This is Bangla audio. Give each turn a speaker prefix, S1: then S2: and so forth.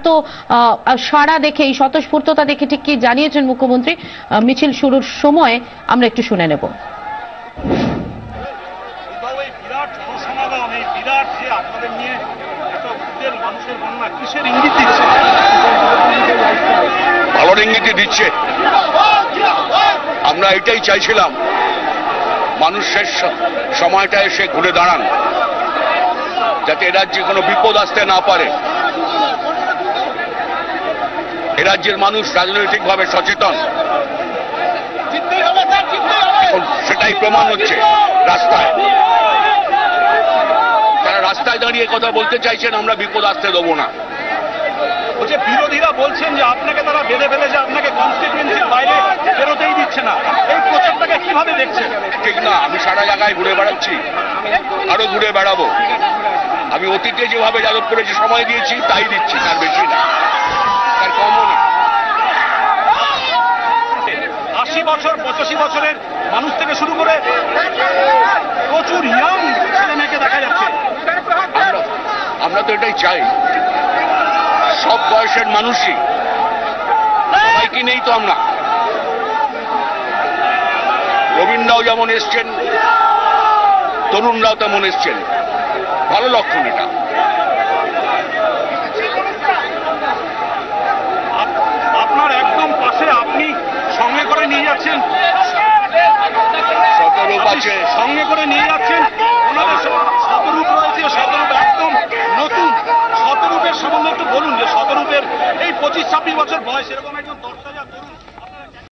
S1: তো সারা দেখে এই স্বতঃস্ফূর্ততা দেখে ঠিক কি জানিয়েছেন মুখ্যমন্ত্রী মিছিল শুরুর সময় আমরা একটু শুনে নেব।
S2: ভালো ইঙ্গিত দিচ্ছে, আমরা এটাই চাইছিলাম মানুষের সময়টা এসে ঘুরে দাঁড়ান, যাতে এ রাজ্যে কোনো বিপদ আসতে না পারে। এ রাজ্যের মানুষ রাজনৈতিকভাবে সচেতন, এখন সেটাই প্রমাণ হচ্ছে রাস্তায়। তারা রাস্তায় দাঁড়িয়ে কথা বলতে চাইছেন আমরা বিপদ আসতে দেবো না।
S3: বলছে বিরোধীরা বলছেন যে আপনাকে তারা বেঁধে ফেলেছে, আপনাকে কনস্টিটিউয়েন্সির বাইরে বেরোতেই দিচ্ছে না। এই প্রচারটাকে কিভাবে দেখছেন?
S2: ঠিক না, আমি সারা জায়গায় ঘুরে বেড়াচ্ছি, আরো ঘুরে বেড়াবো। আমি অতীতে যেভাবে যাদবপুরে যে সময় দিয়েছি তাই দিচ্ছি, তার বেশি না, তার কমও না।
S3: 80 বছর 85 বছরের মানুষ থেকে শুরু করে প্রচুর ইয়াং ছেলে মেয়েকে দেখা যাচ্ছে।
S2: আমরা তো এটাই চাই, সব বয়সের মানুষই, সবাইকে নেই তো আমরা। রবীন্দ্ররাও যেমন এসছেন, তরুণরাও তেমন এসছেন, ভালো লক্ষণ এটা।
S3: আপনার একদম পাশে আপনি সঙ্গে করে নিয়ে যাচ্ছেন,
S2: শতরূপ আছে,
S3: সঙ্গে করে নিয়ে যাচ্ছেন। ওনাদের শতরূপ রয়েছে, শতরূপ একদম নতুন। শতরূপের সম্বন্ধে একটু বলুন যে শতরূপের এই 25-26 বছর বয়স, এরকম একজন